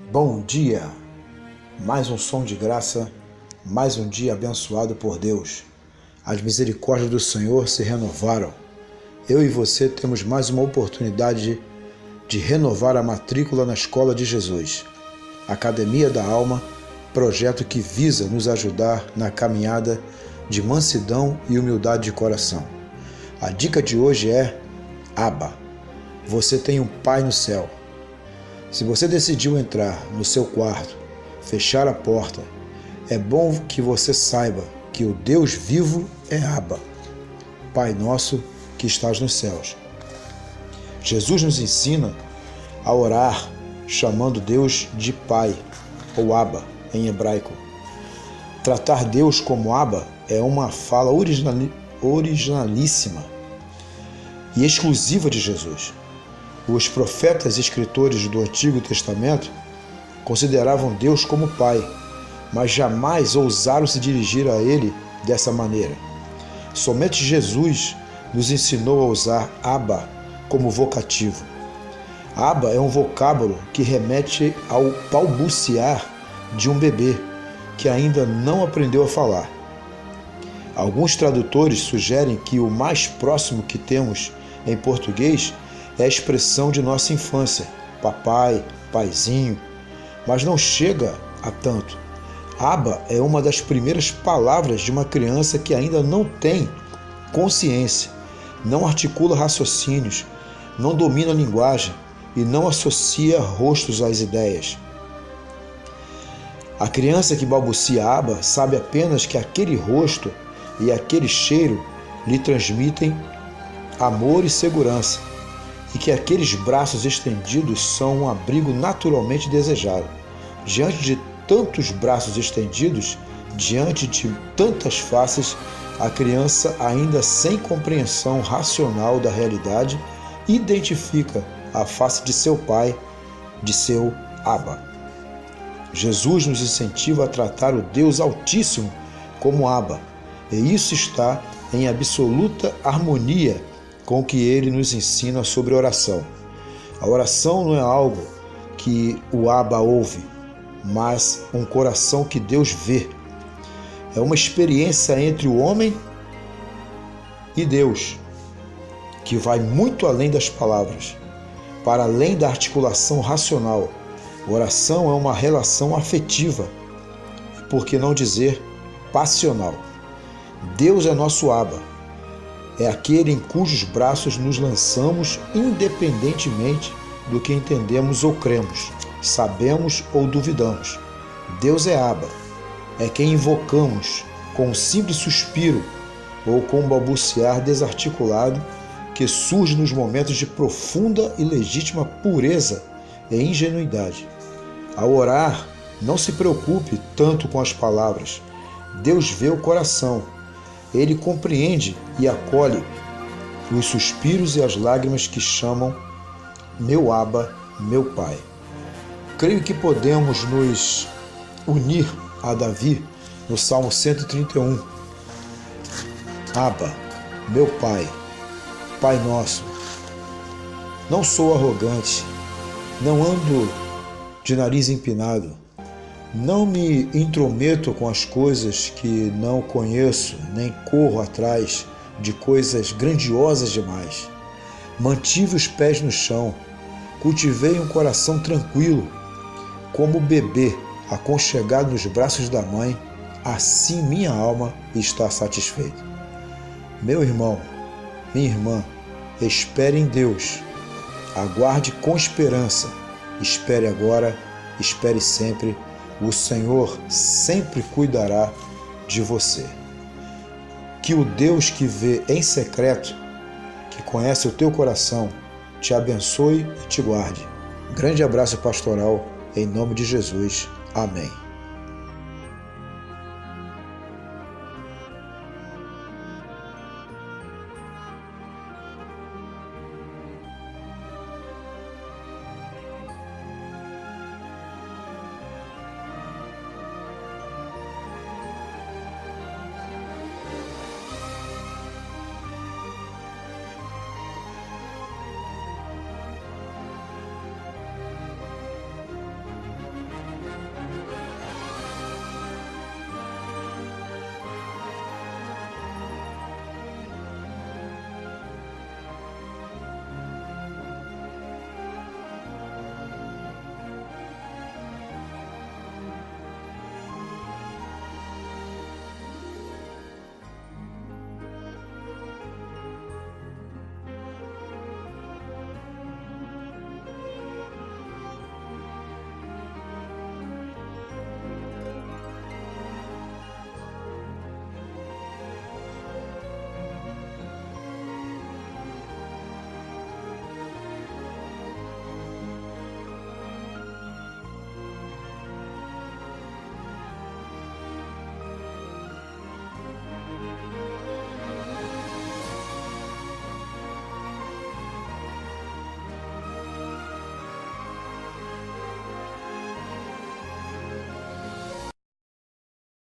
Bom dia! Mais um som de graça, mais um dia abençoado por Deus. As misericórdias do Senhor se renovaram. Eu e você temos mais uma oportunidade de renovar a matrícula na Escola de Jesus. Academia da Alma, projeto que visa nos ajudar na caminhada de mansidão e humildade de coração. A dica de hoje é Abba. Você tem um Pai no céu. Se você decidiu entrar no seu quarto, fechar a porta, é bom que você saiba que o Deus vivo é Abba, Pai nosso que estás nos céus. Jesus nos ensina a orar chamando Deus de Pai, ou Abba em hebraico. Tratar Deus como Abba é uma fala originalíssima e exclusiva de Jesus. Os profetas e escritores do Antigo Testamento consideravam Deus como Pai, mas jamais ousaram se dirigir a Ele dessa maneira. Somente Jesus nos ensinou a usar Abba como vocativo. Abba é um vocábulo que remete ao balbuciar de um bebê que ainda não aprendeu a falar. Alguns tradutores sugerem que o mais próximo que temos em português é a expressão de nossa infância, papai, paizinho, mas não chega a tanto. Abba é uma das primeiras palavras de uma criança que ainda não tem consciência, não articula raciocínios, não domina a linguagem e não associa rostos às ideias. A criança que balbucia Abba sabe apenas que aquele rosto e aquele cheiro lhe transmitem amor e segurança, e que aqueles braços estendidos são um abrigo naturalmente desejado. Diante de tantos braços estendidos, diante de tantas faces, a criança, ainda sem compreensão racional da realidade, identifica a face de seu pai, de seu Abba. Jesus nos incentiva a tratar o Deus Altíssimo como Abba, e isso está em absoluta harmonia com o que ele nos ensina sobre oração. A oração não é algo que o Abba ouve, mas um coração que Deus vê. É uma experiência entre o homem e Deus, que vai muito além das palavras, para além da articulação racional. Oração é uma relação afetiva, por que não dizer passional. Deus é nosso Abba. É aquele em cujos braços nos lançamos independentemente do que entendemos ou cremos, sabemos ou duvidamos. Deus é Abba, é quem invocamos com um simples suspiro ou com um balbuciar desarticulado que surge nos momentos de profunda e legítima pureza e ingenuidade. Ao orar, não se preocupe tanto com as palavras. Deus vê o coração. Ele compreende e acolhe os suspiros e as lágrimas que chamam meu Abba, meu Pai. Creio que podemos nos unir a Davi no Salmo 131. Abba, meu Pai, Pai nosso, não sou arrogante, não ando de nariz empinado, não me intrometo com as coisas que não conheço, nem corro atrás de coisas grandiosas demais. Mantive os pés no chão, cultivei um coração tranquilo, como o bebê aconchegado nos braços da mãe, assim minha alma está satisfeita. Meu irmão, minha irmã, espere em Deus, aguarde com esperança, espere agora, espere sempre. O Senhor sempre cuidará de você. Que o Deus que vê em secreto, que conhece o teu coração, te abençoe e te guarde. Grande abraço pastoral, em nome de Jesus. Amém.